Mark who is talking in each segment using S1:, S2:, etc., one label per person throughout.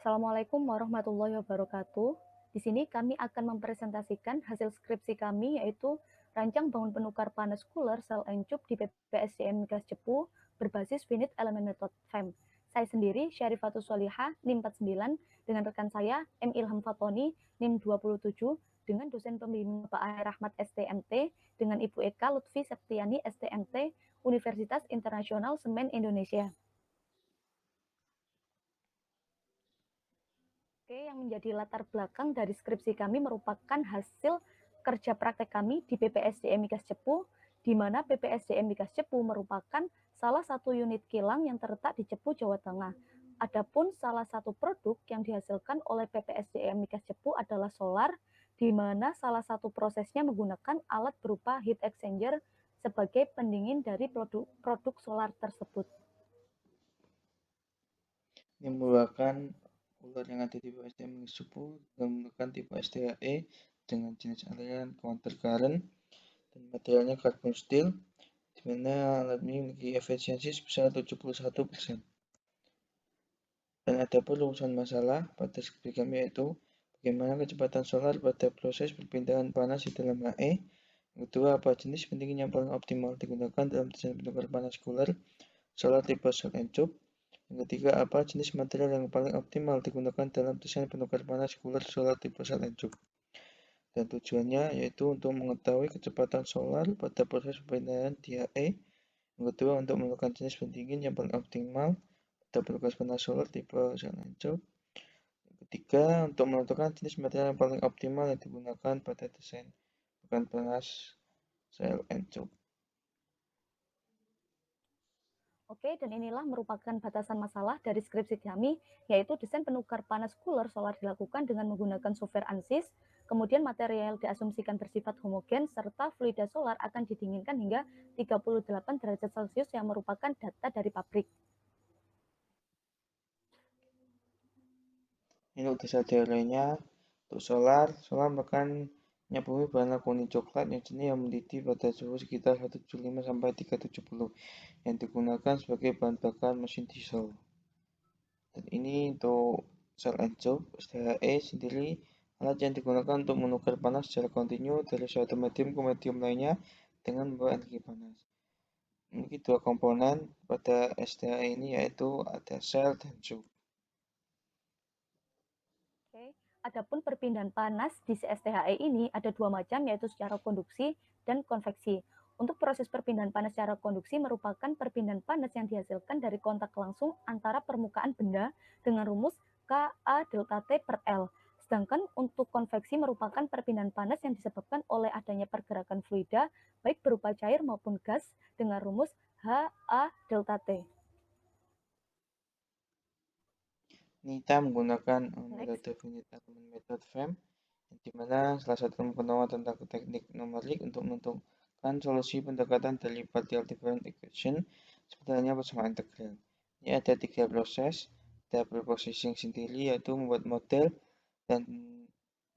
S1: Assalamualaikum warahmatullahi wabarakatuh. Di sini kami akan mempresentasikan hasil skripsi kami, yaitu rancang bangun penukar panas cooler sel encup di PPSDM Gas Cepu berbasis finite element method FEM. Saya sendiri, Syarifatus Solihah, NIM 49, dengan rekan saya, M. Ilham Fatoni, NIM 27, dengan dosen pembimbing Bapak Air Rahmat STMT, dengan Ibu Eka Lutfi Septiani STMT, Universitas Internasional Semen Indonesia. Oke, yang menjadi latar belakang dari skripsi kami merupakan hasil kerja praktek kami di PPSDM Migas Cepu, di mana PPSDM Migas Cepu merupakan salah satu unit kilang yang terletak di Cepu, Jawa Tengah. Adapun salah satu produk yang dihasilkan oleh PPSDM Migas Cepu adalah solar, di mana salah satu prosesnya menggunakan alat berupa heat exchanger sebagai pendingin dari produk solar tersebut.
S2: Ini merupakan ular yang ada di PPSDM Supu dan menggunakan tipe STHE dengan jenis aliran counter current dan materialnya carbon steel, di mana alat ini memiliki efisiensi sebesar 71%. Dan ada pun rumusan masalah pada skripsi kami yaitu bagaimana kecepatan solar pada proses perpindahan panas di dalam HE. Yang kedua, apa jenis pendingin yang paling optimal digunakan dalam desain penukar panas cooler solar tipe sel encup. Yang ketiga, apa jenis material yang paling optimal digunakan dalam desain penukar panas cooler solar tipe sel encup. Dan tujuannya yaitu untuk mengetahui kecepatan solar pada proses perpindahan di HE. Yang kedua, untuk menentukan jenis pendingin yang paling optimal pada penukar panas solar tipe sel encup. Yang ketiga, untuk menentukan jenis material yang paling optimal yang digunakan pada desain penukar panas sel encup.
S1: Oke, dan inilah merupakan batasan masalah dari skripsi kami, yaitu desain penukar panas cooler solar dilakukan dengan menggunakan software ANSYS, kemudian material diasumsikan bersifat homogen, serta fluida solar akan didinginkan hingga 38 derajat Celcius yang merupakan data dari pabrik.
S2: Ini untuk desa teorinya, untuk solar merupakan minyak bumi berwarna kuning coklat yang jenis yang mendidih pada suhu sekitar 175 sampai 370 yang digunakan sebagai bahan bakar mesin diesel. Dan ini untuk sel encup STHE sendiri alat yang digunakan untuk menukar panas secara kontinu dari suatu medium ke medium lainnya dengan membawa energi panas. Memiliki dua komponen pada STHE ini yaitu ada sel dan cup.
S1: Oke. Adapun perpindahan panas di CSTHE ini ada dua macam, yaitu secara konduksi dan konveksi. Untuk proses perpindahan panas secara konduksi merupakan perpindahan panas yang dihasilkan dari kontak langsung antara permukaan benda dengan rumus Ka delta T per L. Sedangkan untuk konveksi merupakan perpindahan panas yang disebabkan oleh adanya pergerakan fluida, baik berupa cair maupun gas, dengan rumus Ha delta T.
S2: Kita menggunakan metode finite element method FEM, di mana salah satu pengetahuan tentang teknik numerik untuk menentukan solusi pendekatan dari partial differential equation sebenarnya bersama integral. Ini ada tiga proses. Ada preprocessing sendiri yaitu membuat model dan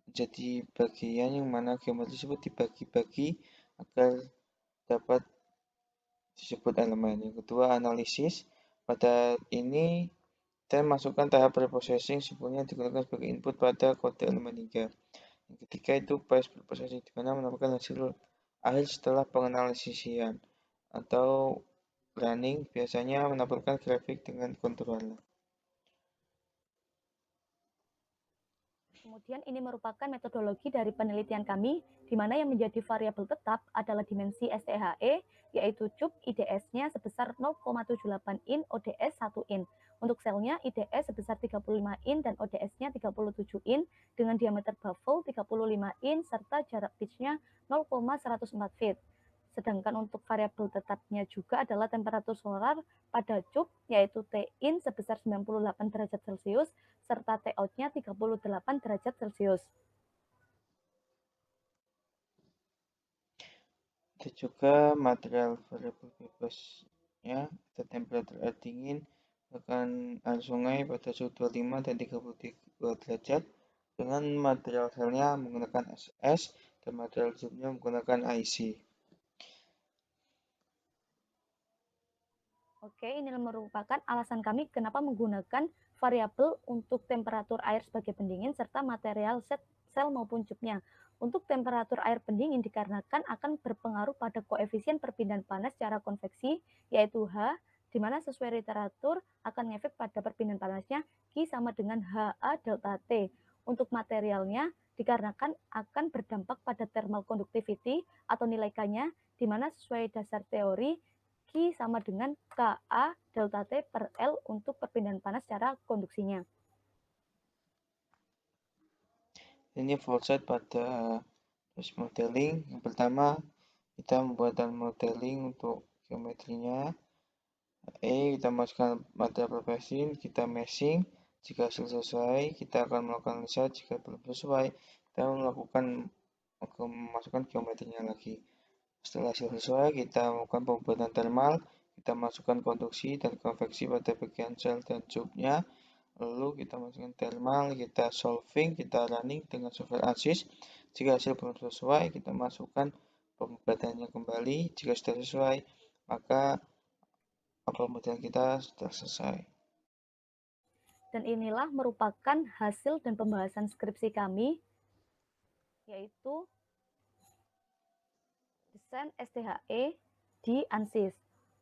S2: menjadi bagian yang mana geometri tersebut dibagi-bagi agar dapat disebut elemen. Yang kedua, analisis. Pada ini dan masukkan tahap preprocessing sebelumnya digunakan sebagai input pada kode elemen 3. Yang ketiga itu post preprocessing, di mana menampilkan hasil akhir setelah penganalisisian atau running biasanya menampilkan grafik dengan kontur warna.
S1: Kemudian ini merupakan metodologi dari penelitian kami, di mana yang menjadi variabel tetap adalah dimensi STHE, yaitu cup IDS-nya sebesar 0,78 in, ODS 1 in. Untuk selnya IDS sebesar 35 in dan ODS-nya 37 in, dengan diameter baffle 35 in, serta jarak pitch-nya 0,104 feet. Sedangkan untuk variabel tetapnya juga adalah temperatur solar pada cup, yaitu T-in sebesar 98 derajat Celcius, serta T-out-nya 38 derajat Celcius.
S2: Ada juga material variabel bebasnya, ada temperatur air dingin, bahkan air sungai pada suhu 25 dan 32 derajat, dengan material selnya menggunakan SS dan material zoomnya menggunakan IC.
S1: Oke, ini merupakan alasan kami kenapa menggunakan variabel untuk temperatur air sebagai pendingin serta material sel maupun cupnya. Untuk temperatur air pendingin dikarenakan akan berpengaruh pada koefisien perpindahan panas secara konveksi, yaitu H, di mana sesuai literatur akan ngefek pada perpindahan panasnya Q sama dengan HA delta T. Untuk materialnya dikarenakan akan berdampak pada thermal conductivity atau nilai K-nya, di mana sesuai dasar teori Q sama dengan KA delta T per L untuk perpindahan panas secara konduksinya.
S2: Ini flowchart pada proses modeling. Yang pertama, kita membuat modeling untuk geometrinya. Kita masukkan material resin, kita meshing. Jika hasil sesuai, kita akan melakukan analisa. Jika belum sesuai, kita memasukkan geometrinya lagi. Setelah hasil sesuai, kita melakukan pembuatan thermal. Kita masukkan konduksi dan konveksi pada bagian sel dan tube-nya. Lalu kita masukkan thermal, kita solving, kita running dengan software ANSYS. Jika hasil belum sesuai, kita masukkan pembuatannya kembali. Jika sudah sesuai, maka apel model kita sudah selesai.
S1: Dan inilah merupakan hasil dan pembahasan skripsi kami, yaitu desain STHE di ANSYS.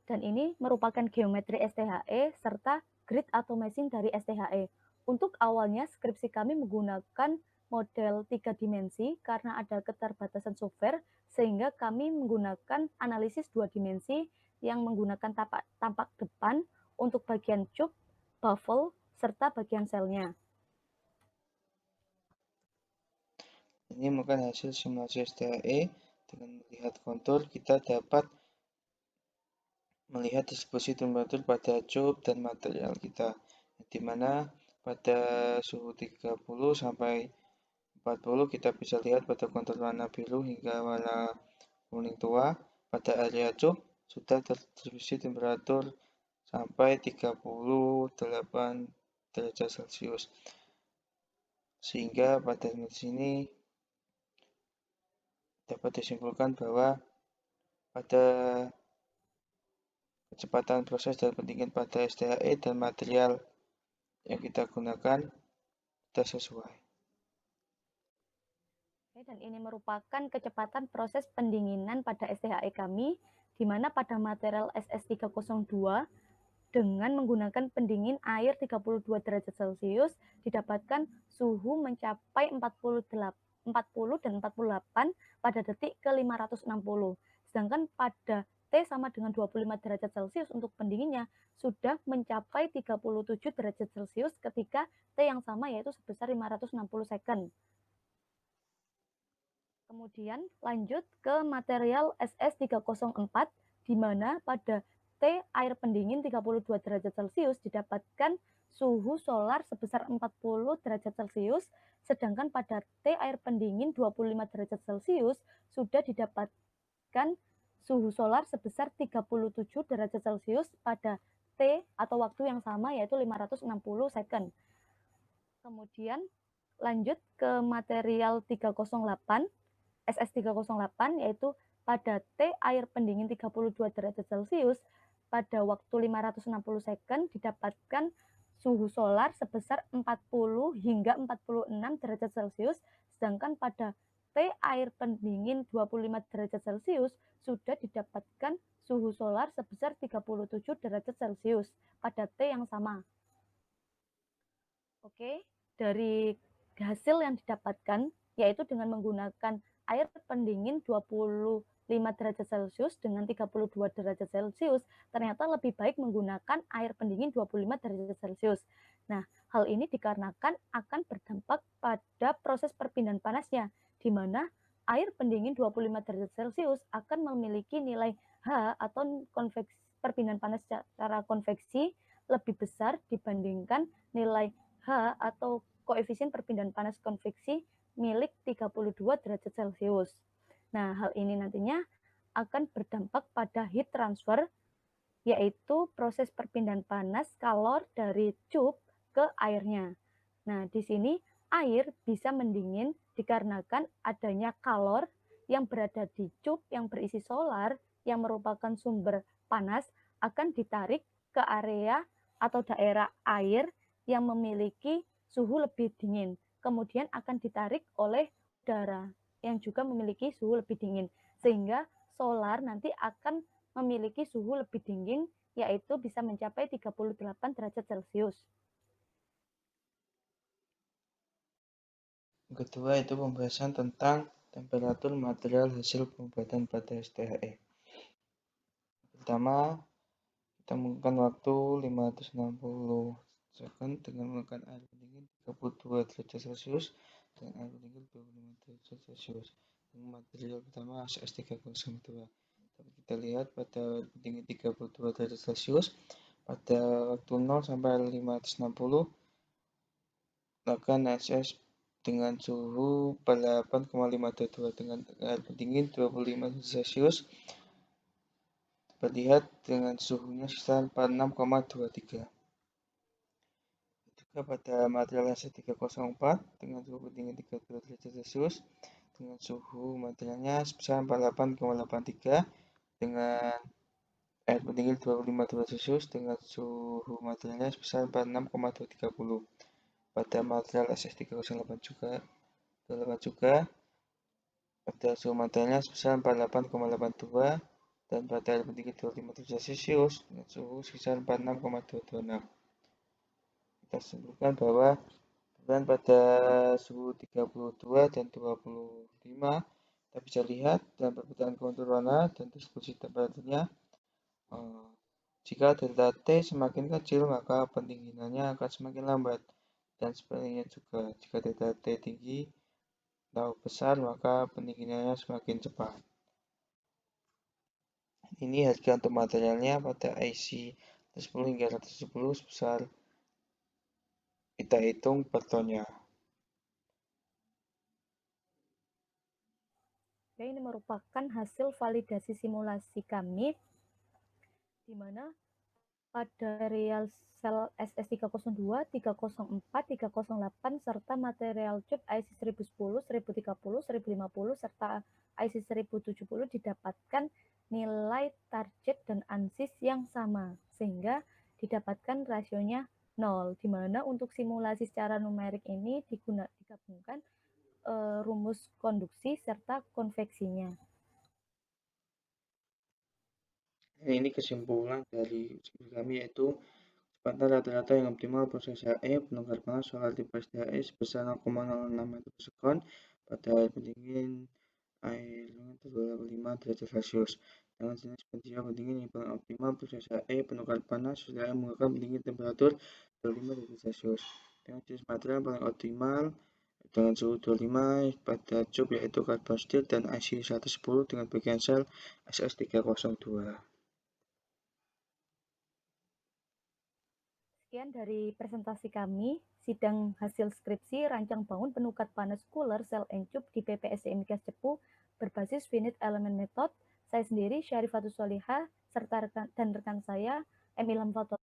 S1: Dan ini merupakan geometri STHE serta grid atau meshing dari STHE. Untuk awalnya skripsi kami menggunakan model 3 dimensi karena ada keterbatasan software, sehingga kami menggunakan analisis 2 dimensi yang menggunakan tampak depan untuk bagian cube, baffle, serta bagian selnya.
S2: Ini merupakan hasil simulasi STHE. Dengan melihat kontur, kita dapat melihat distribusi temperatur pada cube dan material kita, di mana pada suhu 30 sampai 40 kita bisa lihat pada kontur warna biru hingga warna kuning tua. Pada area cube sudah terdistribusi temperatur sampai 38 derajat Celcius. Sehingga pada sini dapat disimpulkan bahwa pada kecepatan proses dan pendingin pada STHE dan material yang kita gunakan sudah sesuai.
S1: Dan ini merupakan kecepatan proses pendinginan pada STHE kami, di mana pada material SS302 dengan menggunakan pendingin air 32 derajat Celcius didapatkan suhu mencapai 40 dan 48 pada detik ke 560. Sedangkan pada T sama dengan 25 derajat Celcius untuk pendinginnya sudah mencapai 37 derajat Celcius ketika T yang sama yaitu sebesar 560 second. Kemudian lanjut ke material SS304 di mana pada T air pendingin 32 derajat Celcius didapatkan suhu solar sebesar 40 derajat Celcius, sedangkan pada T air pendingin 25 derajat Celcius sudah didapatkan suhu solar sebesar 37 derajat Celcius pada T atau waktu yang sama yaitu 560 second. Kemudian lanjut ke material 308 SS308 yaitu pada T air pendingin 32 derajat Celcius pada waktu 560 second didapatkan suhu solar sebesar 40 hingga 46 derajat Celcius, sedangkan pada T air pendingin 25 derajat Celcius sudah didapatkan suhu solar sebesar 37 derajat Celcius pada T yang sama. Oke, dari hasil yang didapatkan yaitu dengan menggunakan air pendingin 25 derajat Celcius dengan 32 derajat Celcius, ternyata lebih baik menggunakan air pendingin 25 derajat Celcius. Nah, hal ini dikarenakan akan berdampak pada proses perpindahan panasnya, di mana air pendingin 25 derajat Celcius akan memiliki nilai H atau perpindahan panas secara konveksi lebih besar dibandingkan nilai H atau koefisien perpindahan panas konveksi milik 32 derajat Celcius. Nah, hal ini nantinya akan berdampak pada heat transfer, yaitu proses perpindahan panas kalor dari cube ke airnya. Nah, di sini air bisa mendingin dikarenakan adanya kalor yang berada di cube yang berisi solar yang merupakan sumber panas akan ditarik ke area atau daerah air yang memiliki suhu lebih dingin. Kemudian akan ditarik oleh udara yang juga memiliki suhu lebih dingin. Sehingga solar nanti akan memiliki suhu lebih dingin, yaitu bisa mencapai 38 derajat Celcius.
S2: Kedua itu pembahasan tentang temperatur material hasil pembuatan pada STHE. Pertama, kita menggunakan waktu 560 second dengan menggunakan air pendingin 32 derajat Celcius dan air pendingin 25 derajat Celcius. Yang material pertama HS302. Dapat kita lihat pada air pendingin 32 derajat Celcius pada waktu 0 sampai 560 maka SS dengan suhu 8,522 dengan air pendingin 25 derajat Celcius terlihat dengan suhunya sekitar 46,23. Juga pada material AC304 dengan suhu pendingin 32 derajat Celcius dengan suhu materialnya sebesar 48,83 dengan air pendingin 25 derajat Celcius dengan suhu materialnya sebesar 46,230. Pada material SS308 juga pada suhu materialnya sebesar 48,82 dan pada air pendingin 25 derajat Celcius dengan suhu sekitar 46,226. Kita simpulkan bahwa perbedaan pada suhu 32 dan 25 kita bisa lihat dalam perbedaan kontur warna dan distribusi temperaturnya. Jika delta T semakin kecil maka pendinginannya akan semakin lambat dan sebaliknya juga jika delta T tinggi atau besar maka pendinginannya semakin cepat. Ini harga untuk materialnya pada IC 110 hingga 170 sebesar kita hitung per tonnya.
S1: Oke, ini merupakan hasil validasi simulasi kami di mana pada material sel SS302, 304, 308 serta material chip IC 1010, 1030, 1050 serta IC 1070 didapatkan nilai target dan ANSYS yang sama sehingga didapatkan rasionya 0, di mana untuk simulasi secara numerik ini digabungkan rumus konduksi serta konveksinya.
S2: Ini kesimpulan dari kami yaitu kecepatan rata-rata yang optimal proses HE penukar panas solar tipe STHE sebesar 0,06 meter per sekon pada air pendingin air 25 derajat Celcius. Dengan jenis potensial pendingin yang paling optimal proses HE penukar panas setelah menggunakan pendingin temperatur 25 derajat Celcius. Dengan jenis material paling optimal dengan suhu 25 pada cup yaitu carbon steel dan IC 110 dengan bagian sel SS302.
S1: Sekian dari presentasi kami, sidang hasil skripsi rancang bangun penukat panas cooler sel encup di PPSC Migas Cepu berbasis finite element method. Saya sendiri Syarifatus Solihah serta rekan saya M. Ilham Fatul.